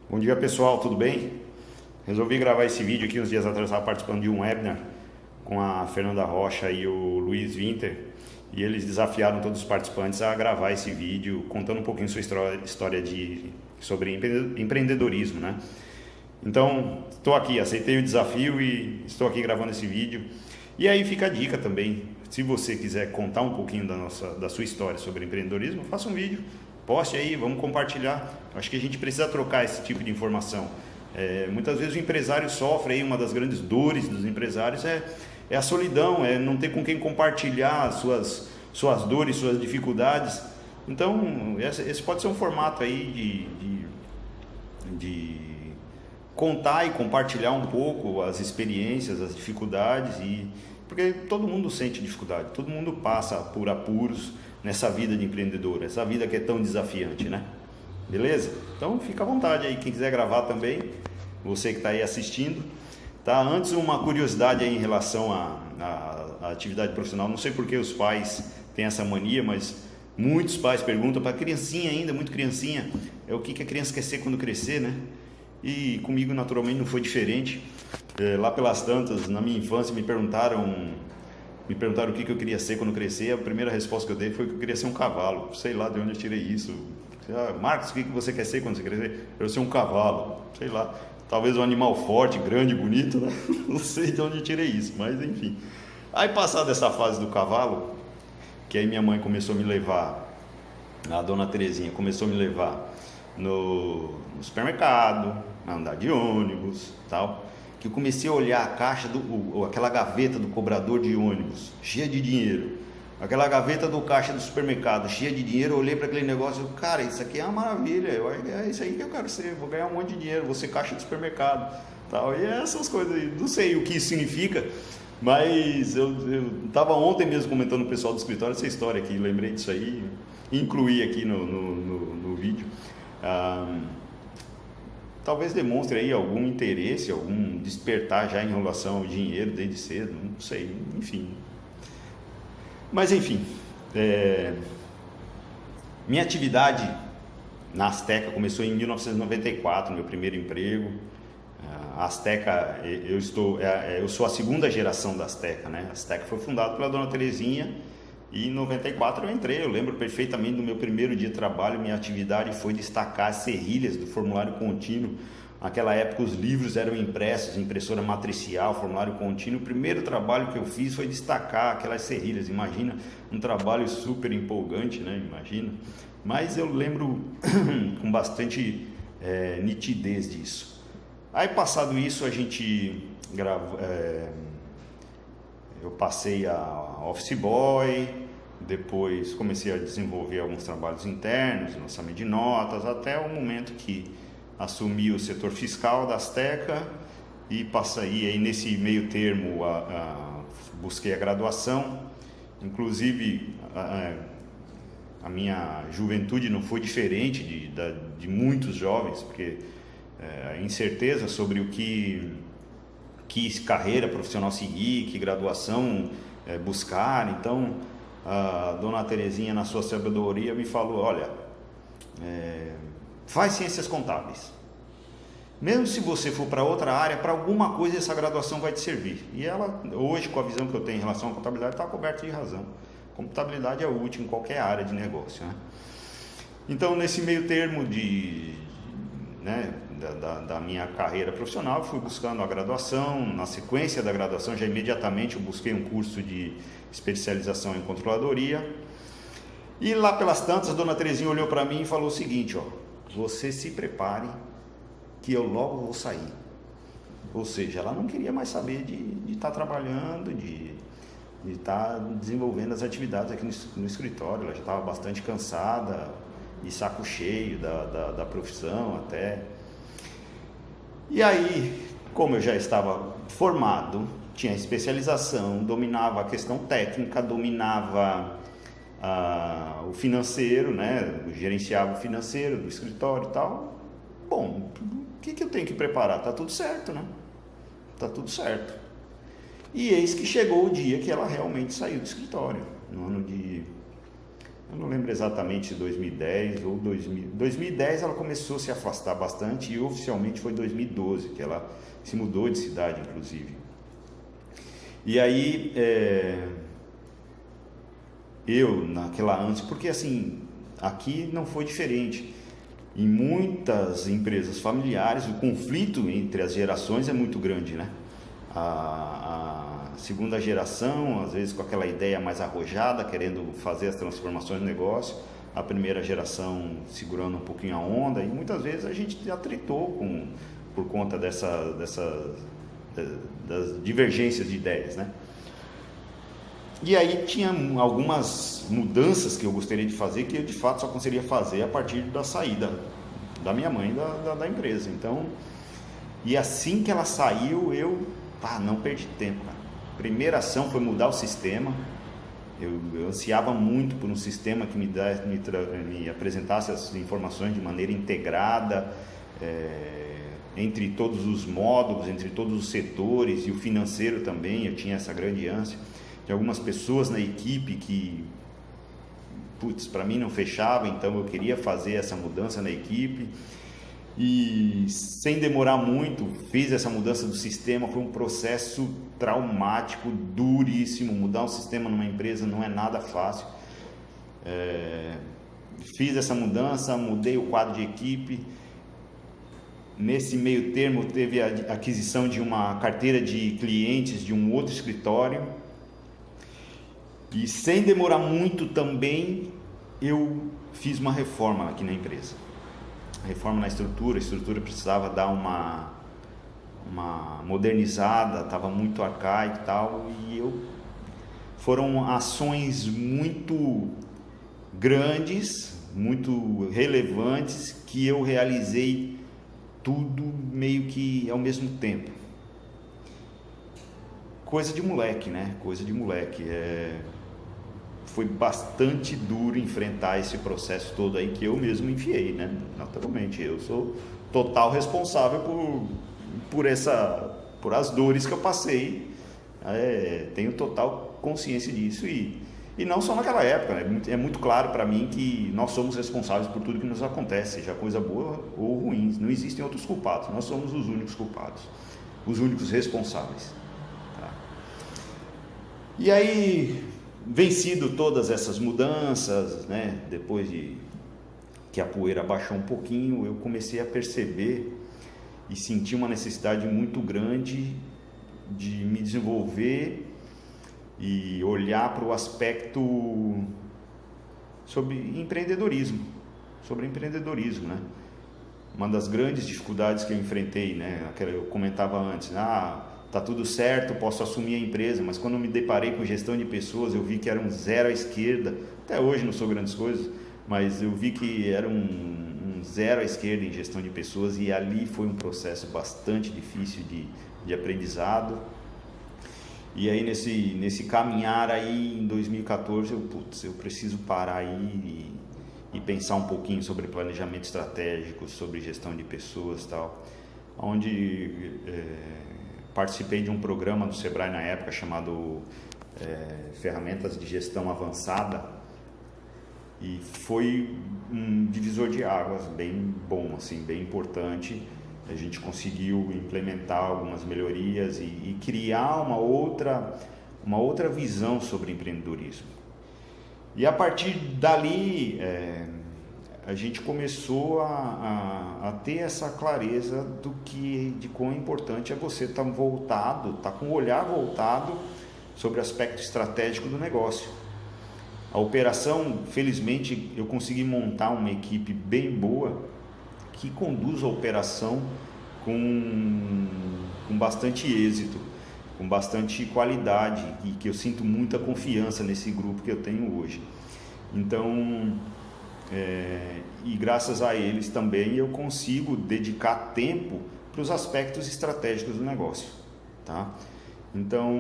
Bom dia pessoal, tudo bem? Resolvi gravar esse vídeo aqui uns dias atrás, eu estava participando de um webinar com a Fernanda Rocha e o Luiz Winter e eles desafiaram todos os participantes a gravar esse vídeo contando um pouquinho sua história sobre empreendedorismo, né? Então, estou aqui, aceitei o desafio e estou aqui gravando esse vídeo. E aí fica a dica também, se você quiser contar um pouquinho da sua história sobre empreendedorismo, faça um vídeo, poste aí, vamos compartilhar. Acho que a gente precisa trocar esse tipo de informação. Muitas vezes o empresário sofre, aí, uma das grandes dores dos empresários é a solidão, é não ter com quem compartilhar suas dores, suas dificuldades. Então, esse pode ser um formato aí de contar e compartilhar um pouco as experiências, as dificuldades, porque todo mundo sente dificuldade, todo mundo passa por apuros nessa vida de empreendedor, essa vida que é tão desafiante, né? Beleza? Então fica à vontade aí, quem quiser gravar também, você que está aí assistindo. Tá? Antes, uma curiosidade aí em relação à atividade profissional, não sei porque os pais têm essa mania, mas muitos pais perguntam para criancinha ainda, muito criancinha, o que a criança quer ser quando crescer, né? E comigo naturalmente não foi diferente. Lá pelas tantas, na minha infância, me perguntaram o que eu queria ser quando crescer. A primeira resposta que eu dei foi que eu queria ser um cavalo. Sei lá de onde eu tirei isso. Marcos, o que você quer ser quando você crescer? Eu quero ser um cavalo, sei lá, talvez um animal forte, grande, bonito, né? Não sei de onde eu tirei isso, mas enfim. Aí, passada essa fase do cavalo, que aí minha mãe começou a me levar, a dona Terezinha começou a me levar no supermercado, a andar de ônibus, tal, que eu comecei a olhar a caixa, aquela gaveta do cobrador de ônibus, cheia de dinheiro, aquela gaveta do caixa do supermercado, cheia de dinheiro. Eu olhei para aquele negócio e cara, isso aqui é uma maravilha, é isso aí que eu quero ser, vou ganhar um monte de dinheiro, vou ser caixa de supermercado, tal, e essas coisas aí, não sei o que isso significa, mas eu estava ontem mesmo comentando com o pessoal do escritório essa história aqui, lembrei disso aí, incluí aqui no vídeo. Talvez demonstre aí algum interesse, algum despertar já em relação ao dinheiro desde cedo, não sei, enfim. Mas enfim, minha atividade na Azteca começou em 1994, meu primeiro emprego. A Azteca, eu sou a segunda geração da Azteca, né? A Azteca foi fundada pela dona Terezinha e em 94 eu entrei. Eu lembro perfeitamente do meu primeiro dia de trabalho. Minha atividade foi destacar as serrilhas do formulário contínuo. Naquela época os livros eram impressos, impressora matricial, formulário contínuo. O primeiro trabalho que eu fiz foi destacar aquelas serrilhas. Imagina, um trabalho super empolgante, né? Imagina. Mas eu lembro com bastante nitidez disso. Aí, passado isso, a gente eu passei a office boy, depois comecei a desenvolver alguns trabalhos internos, lançamento de notas, até o momento que assumi o setor fiscal da Azteca e passei aí nesse meio termo busquei a graduação. Inclusive a minha juventude não foi diferente de muitos jovens, porque a incerteza sobre o que carreira profissional seguir, que graduação buscar. Então a dona Terezinha, na sua sabedoria, me falou: olha, faz ciências contábeis, mesmo se você for para outra área, para alguma coisa essa graduação vai te servir. E ela, hoje, com a visão que eu tenho em relação à contabilidade, está coberta de razão. Contabilidade é útil em qualquer área de negócio, né? Então, nesse meio termo da minha carreira profissional, fui buscando a graduação. Na sequência da graduação, já imediatamente eu busquei um curso de especialização em controladoria. E lá pelas tantas, a dona Terezinha olhou para mim e falou o seguinte: ó, você se prepare que eu logo vou sair. Ou seja, ela não queria mais saber de estar trabalhando, de estar desenvolvendo as atividades aqui no escritório. Ela já estava bastante cansada, de saco cheio da profissão até. E aí, como eu já estava formado, tinha especialização, dominava a questão técnica, dominava o financeiro, né? Gerenciava o financeiro do escritório e tal. Bom, o que eu tenho que preparar? Tá tudo certo, né? Tá tudo certo. E eis que chegou o dia que ela realmente saiu do escritório, no ano de Eu não lembro exatamente se 2010 ou 2010 ela começou a se afastar bastante e oficialmente foi 2012 que ela se mudou de cidade, inclusive. E aí eu naquela antes, porque assim, aqui não foi diferente. Em muitas empresas familiares o conflito entre as gerações é muito grande, né? A segunda geração, às vezes com aquela ideia mais arrojada, querendo fazer as transformações no negócio, a primeira geração segurando um pouquinho a onda, e muitas vezes a gente já tretou por conta das divergências de ideias, né? E aí tinha algumas mudanças que eu gostaria de fazer, que eu de fato só conseguiria fazer a partir da saída da minha mãe da empresa. Então, e assim que ela saiu, eu não perdi tempo, cara. Primeira ação foi mudar o sistema. Eu ansiava muito por um sistema que me apresentasse as informações de maneira integrada, entre todos os módulos, entre todos os setores, e o financeiro também. Eu tinha essa grande ânsia. Tinha algumas pessoas na equipe que, para mim não fechava, então eu queria fazer essa mudança na equipe. E sem demorar muito, fiz essa mudança do sistema. Foi um processo traumático, duríssimo. Mudar um sistema numa empresa não é nada fácil. Fiz essa mudança, mudei o quadro de equipe. Nesse meio termo teve a aquisição de uma carteira de clientes de um outro escritório. E sem demorar muito também, eu fiz uma reforma aqui na empresa. Reforma na estrutura. A estrutura precisava dar uma modernizada, estava muito arcaico e tal. Foram ações muito grandes, muito relevantes, que eu realizei tudo meio que ao mesmo tempo. Coisa de moleque, né? Coisa de moleque. Foi bastante duro enfrentar esse processo todo aí que eu mesmo enfiei, né? Naturalmente, eu sou total responsável por as dores que eu passei. Tenho total consciência disso e não só naquela época, né? É muito claro para mim que nós somos responsáveis por tudo que nos acontece, seja coisa boa ou ruim. Não existem outros culpados, nós somos os únicos culpados, os únicos responsáveis. Tá? E aí, vencido todas essas mudanças, né? Depois de que a poeira baixou um pouquinho, eu comecei a perceber e senti uma necessidade muito grande de me desenvolver e olhar para o aspecto sobre empreendedorismo, né? Uma das grandes dificuldades que eu enfrentei, né? Eu comentava antes, tá tudo certo, posso assumir a empresa, mas quando eu me deparei com gestão de pessoas, eu vi que era um zero à esquerda. Até hoje não sou grandes coisas, mas eu vi que era um zero à esquerda em gestão de pessoas, e ali foi um processo bastante difícil de aprendizado. E aí nesse caminhar aí, em 2014, eu preciso parar aí e pensar um pouquinho sobre planejamento estratégico, sobre gestão de pessoas e tal, onde participei de um programa do Sebrae na época chamado Ferramentas de Gestão Avançada, e foi um divisor de águas bem bom, assim, bem importante. A gente conseguiu implementar algumas melhorias e criar uma outra visão sobre empreendedorismo. E a partir dali, a gente começou a ter essa clareza de quão importante é você estar com o olhar voltado sobre o aspecto estratégico do negócio. A operação, felizmente, eu consegui montar uma equipe bem boa que conduz a operação com bastante êxito, com bastante qualidade, e que eu sinto muita confiança nesse grupo que eu tenho hoje. Então, e graças a eles também eu consigo dedicar tempo para os aspectos estratégicos do negócio, tá? Então,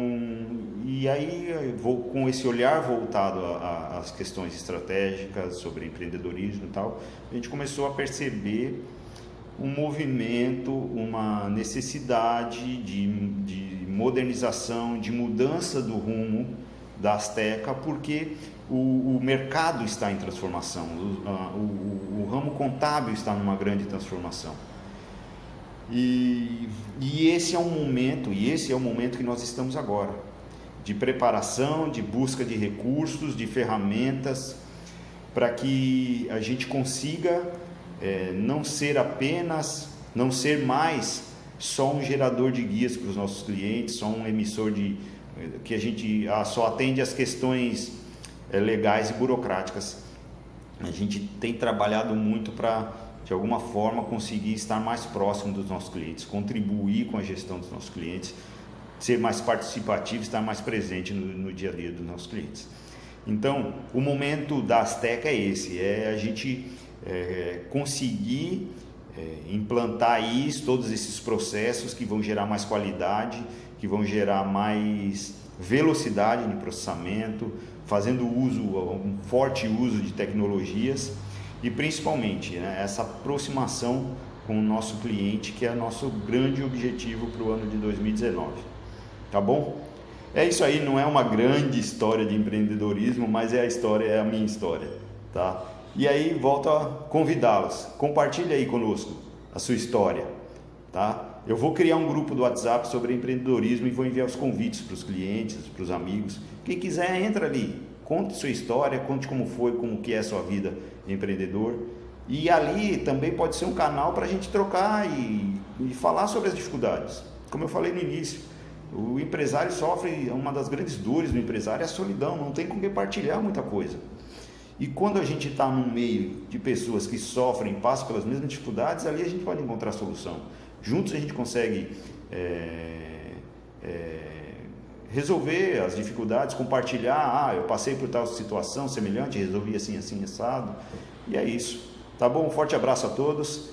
e aí com esse olhar voltado às questões estratégicas sobre empreendedorismo e tal, a gente começou a perceber um movimento, uma necessidade de modernização, de mudança do rumo da Azteca, porque o mercado está em transformação, o ramo contábil está numa grande transformação. E esse é o momento que nós estamos agora, de preparação, de busca de recursos, de ferramentas, para que a gente consiga não ser mais só um gerador de guias para os nossos clientes, só um emissor que a gente só atende às questões legais e burocráticas. A gente tem trabalhado muito para, de alguma forma, conseguir estar mais próximo dos nossos clientes, contribuir com a gestão dos nossos clientes, ser mais participativo, estar mais presente no dia a dia dos nossos clientes. Então, o momento da Azteca é esse, a gente conseguir implantar todos esses processos que vão gerar mais qualidade, que vão gerar mais velocidade no processamento, fazendo um forte uso de tecnologias e principalmente essa aproximação com o nosso cliente, que é nosso grande objetivo para o ano de 2019. Tá bom? É isso aí, não é uma grande história de empreendedorismo, mas é a minha história, tá? E aí volto a convidá-los, compartilhe aí conosco a sua história, tá? Eu vou criar um grupo do WhatsApp sobre empreendedorismo e vou enviar os convites para os clientes, para os amigos. Quem quiser, entra ali, conte sua história, conte como foi, como que é a sua vida de empreendedor. E ali também pode ser um canal para a gente trocar e falar sobre as dificuldades. Como eu falei no início, o empresário sofre, uma das grandes dores do empresário é a solidão, não tem com quem partilhar muita coisa. E quando a gente está no meio de pessoas que sofrem, passam pelas mesmas dificuldades, ali a gente pode encontrar solução. Juntos a gente consegue resolver as dificuldades, compartilhar, eu passei por tal situação semelhante, resolvi assim, assim, assado. E é isso. Tá bom? Um forte abraço a todos